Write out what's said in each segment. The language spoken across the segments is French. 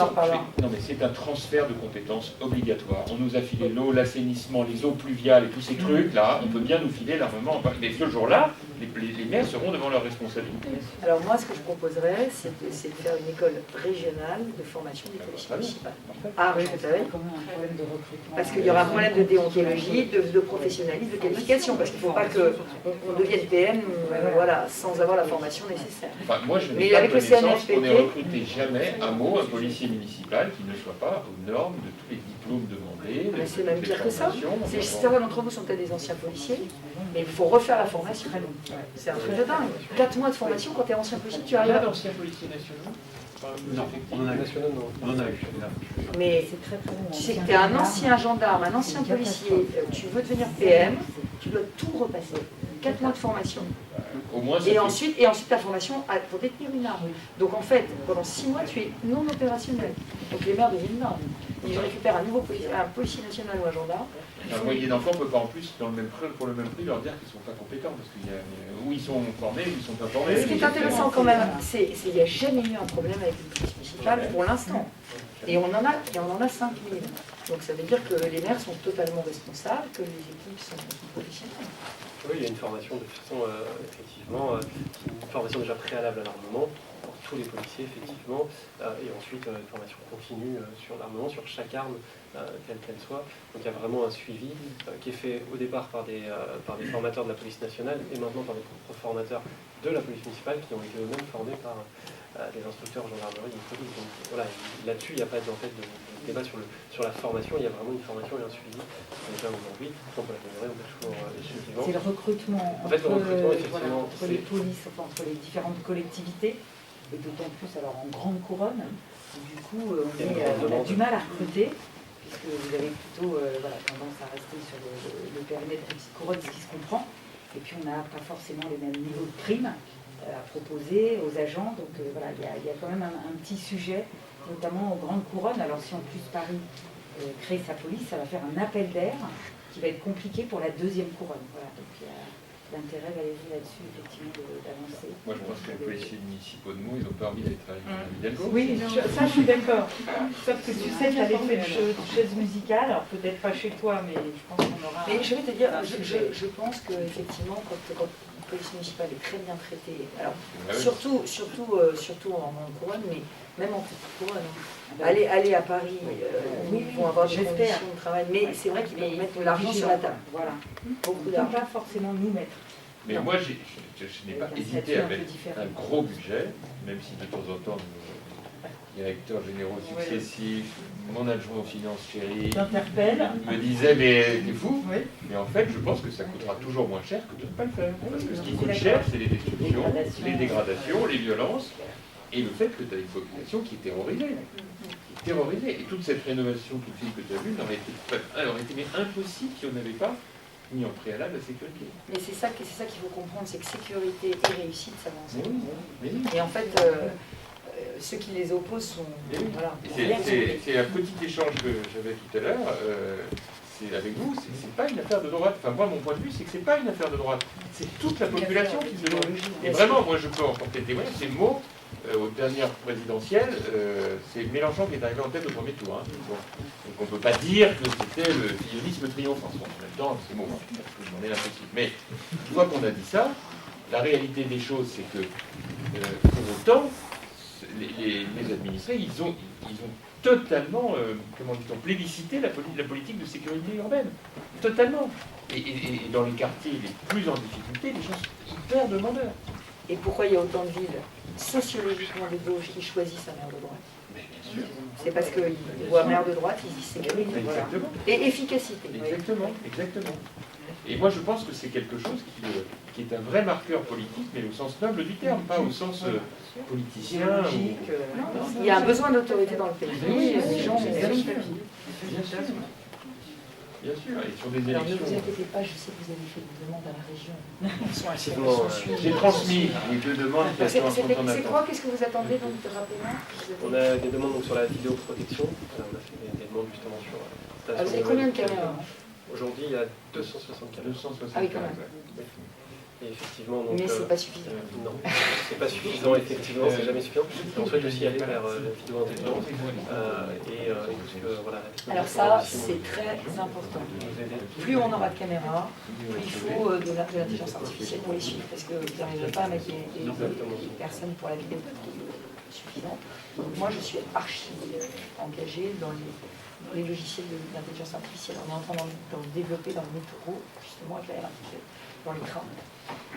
en reparlera. Non, mais c'est un transfert de compétences obligatoire. On nous a filé l'eau, l'assainissement, les eaux pluviales et tous ces trucs-là. On peut bien nous filer l'armement. Mais ce jour-là, les maires seront devant leurs responsabilités. Alors moi, ce que je proposerais, c'est de faire une école régionale de formation des policiers municipales. Ah oui, vous savez. Parce qu'il y aura un problème de déontologie, de professionnalisme, de qualification. Parce qu'il ne faut pas qu'on devienne PM voilà, sans avoir la formation nécessaire. Enfin, moi, je n'ai Mais pas avec le connaissance qu'on ait CNFPT, recruté jamais un mot, un policier municipal qui ne soit pas aux normes de tous les diplômes demandés. mais c'est même pire que ça. C'est Certains d'entre vous sont peut-être des anciens policiers, mais il faut refaire la formation. C'est un truc de dingue. 4 mois de formation quand tu es ancien policier, tu arrives à... d'anciens policiers nationaux. Non, on en a nationaux, non. On en a eu. Mais tu sais que tu es un ancien gendarme, un ancien policier, tu veux devenir PM, tu dois tout repasser. 4 mois de formation. Au moins, Et ensuite ta formation pour détenir une arme. Donc en fait, pendant 6 mois, tu es non opérationnel. Donc les maires deviennent dingues. Ils récupèrent un policier national ou un gendarme. un foyer d'enfants ne peut pas en plus, pour le même prix, leur dire qu'ils ne sont pas compétents. Parce qu'il y a, où ils sont formés, où ils sont pas formés. Ce qui est intéressant quand même, c'est qu'il n'y a jamais eu un problème avec une police municipale pour l'instant. Et on en a 5000. Donc ça veut dire que les maires sont totalement responsables, que les équipes sont professionnelles. Oui, il y a une formation de toute façon, effectivement, une formation déjà préalable à l'armement pour tous les policiers, effectivement, et ensuite une formation continue sur l'armement, sur chaque arme, quelle qu'elle soit. Donc il y a vraiment un suivi qui est fait au départ par des formateurs de la police nationale et maintenant par des propres formateurs de la police municipale qui ont été eux-mêmes formés par des instructeurs en gendarmerie et police. Donc voilà, là-dessus, il n'y a pas en fait, de débat sur la formation, il y a vraiment une formation et un suivi. Déjà aujourd'hui, on peut l'améliorer, on peut toujours les suivants. C'est le recrutement, entre les polices, enfin, entre les différentes collectivités, et d'autant plus alors en grande couronne. Du coup, on a du mal à recruter, puisque vous avez plutôt tendance à rester sur le périmètre de petite couronne, ce qui se comprend. Et puis on n'a pas forcément les mêmes niveaux de primes à proposer aux agents. Donc voilà, il y a quand même un petit sujet, notamment aux grandes couronnes. Alors si en plus Paris crée sa police, ça va faire un appel d'air qui va être compliqué pour la deuxième couronne. Voilà, donc il y a l'intérêt Valérie là-dessus, effectivement, d'avancer. Moi je pense que les policiers municipaux de Meaux, ils n'ont pas envie d'aller travailler avec Hidalgo. Oui, ça je suis d'accord. Sauf que tu sais, tu as l'effet de chaise musicale, alors peut-être pas chez toi, mais je pense qu'on aura... Mais je vais te dire, je pense qu'effectivement, quand la police municipale est très bien traitée, alors surtout en couronne, mais même en petite couronne, aller à Paris, ils vont avoir des conditions de travail, mais c'est vrai qu'ils vont mettre de l'argent sur la table. Voilà. Beaucoup d'argent. Pas forcément nous mettre. Mais moi, je n'ai pas hésité à mettre un gros budget, même si de temps en temps, nos directeurs généraux successifs, mon adjoint aux finances chéri, me disait mais t'es fou. Oui. Mais en fait, je pense que ça coûtera toujours moins cher que de ne pas le faire. Parce que ce qui coûte cher, c'est les destructions, les dégradations, les violences, et le fait que tu as une population qui est terrorisée. Et toute cette rénovation, toute fille que tu as vue, aurait été impossible si on n'avait pas mis en préalable la sécurité. Mais c'est ça qu'il faut comprendre, c'est que sécurité et réussite, ça va ensemble. Oui. Et en fait, ceux qui les opposent sont... Voilà. C'est un petit échange que j'avais tout à l'heure, c'est avec vous, c'est pas une affaire de droite. Enfin moi, mon point de vue, c'est que c'est pas une affaire de droite. C'est toute la population qui se demande. Et vraiment, moi je peux en porter témoin, ces mots, aux dernières présidentielles, c'est Mélenchon qui est arrivé en tête au premier tour. Hein. Donc on ne peut pas dire que c'était le fillonisme triomphant. En même temps, c'est mots, parce que j'en ai l'impression. Mais une fois qu'on a dit ça, la réalité des choses, c'est que pour autant, les administrés, ils ont totalement, comment dit-on, plébiscité la politique de sécurité urbaine. Totalement. Et dans les quartiers les plus en difficulté, les gens sont hyper demandeurs. Et pourquoi il y a autant de villes sociologiquement de gauche qui choisissent un maire de droite? C'est parce qu'ils voient maire de droite, ils disent sécurité. Voilà. Et efficacité. Exactement. Et moi je pense que c'est quelque chose qui est un vrai marqueur politique, mais au sens noble du terme, pas au sens politicien. Il y a un besoin d'autorité dans le pays. Les gens bien sûr, et sur des élections. Alors ne vous inquiétez pas, je sais que vous avez fait des demandes à la région. J'ai transmis les 2 demandes qui sont en attente. C'est quoi? Qu'est-ce que vous attendez donc de rappeler? On a des demandes donc, sur la vidéoprotection. On a fait des demandes justement sur la station. Vous avez combien de caméras? Aujourd'hui, il y a 260 caméras. Ah oui, quand même. Et effectivement, donc, mais c'est pas suffisant. Non, c'est pas suffisant, effectivement, c'est jamais suffisant. On souhaite aussi aller vers la vidéo intelligente. Voilà, alors ça, c'est très important. Plus on aura de caméras, plus il faut de l'intelligence artificielle pour les suivre, parce que vous n'arriverez pas à mettre des personnes pour la vidéo suffisante. Donc moi, je suis archi engagée dans les logiciels d'intelligence artificielle. On est en train d'en développer dans le métro, justement, avec la RATP, dans les trains.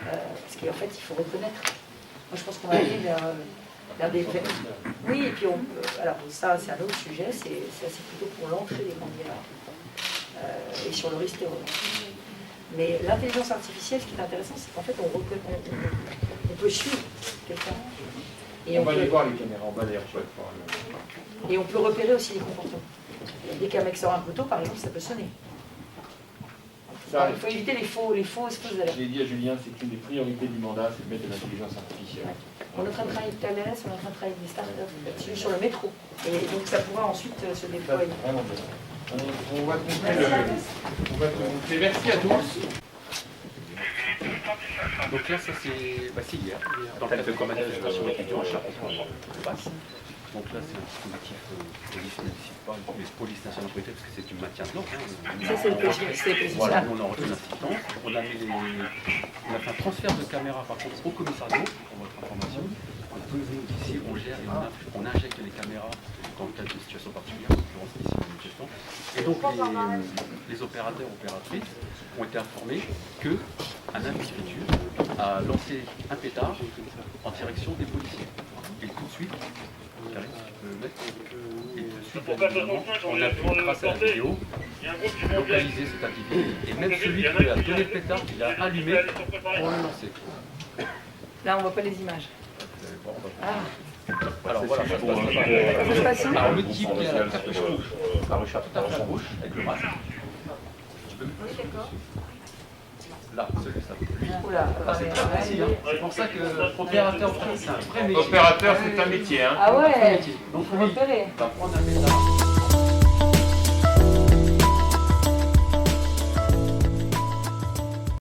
Parce qu'en fait, il faut reconnaître. Moi, je pense qu'on va aller vers des... Oui, et puis alors ça, c'est un autre sujet, c'est plutôt pour l'entrée des candidats et sur le risque terroriste. Mais l'intelligence artificielle, ce qui est intéressant, c'est qu'en fait, on peut suivre quelqu'un. Et on va aller voir les caméras, on va d'ailleurs et on peut repérer aussi les comportements. Dès qu'un mec sort un couteau, par exemple, ça peut sonner. Il faut éviter les faux exposés d'alertes. Je l'ai dit à Julien, c'est qu'une des priorités du mandat, c'est de mettre de l'intelligence artificielle. Ouais. On est en train de travailler avec Thales, on est en train de travailler avec des startups là-dessus sur le métro. Et donc ça pourra ensuite se déployer. On va te montrer. Merci à tous. Donc là, ça c'est hier, dans le cadre de commandage de station d'étudiants à Chartres. Donc là, c'est un dispositif police nationale de sécurité, parce que c'est du maintien de l'ordre. Ça, c'est le PJ. Voilà, on a reçu l'assistance. On a fait un transfert de caméras, par contre, au commissariat, pour votre information. Ici, on gère et on injecte les caméras dans le cadre de situations particulières, en l'occurrence ici, une gestion. Et donc, les opérateurs, opératrices ont été informés qu'un individu a lancé un pétard en direction des policiers. Et tout de suite, on a pu, grâce à la vidéo, localiser cet individu. Et même celui qui a donné le pétard, il a allumé pour le lancer. Là, on ne voit pas les images. Alors voilà, ça se passe. Alors le type qui a la capuche rouge, tout à fait à gauche, avec le masque. Là, celui-là. C'est très précis, hein. C'est pour ça que opérateur, c'est un vrai métier. Opérateur, c'est un métier. Hein. Ah ouais, donc il faut repérer. On a mis là.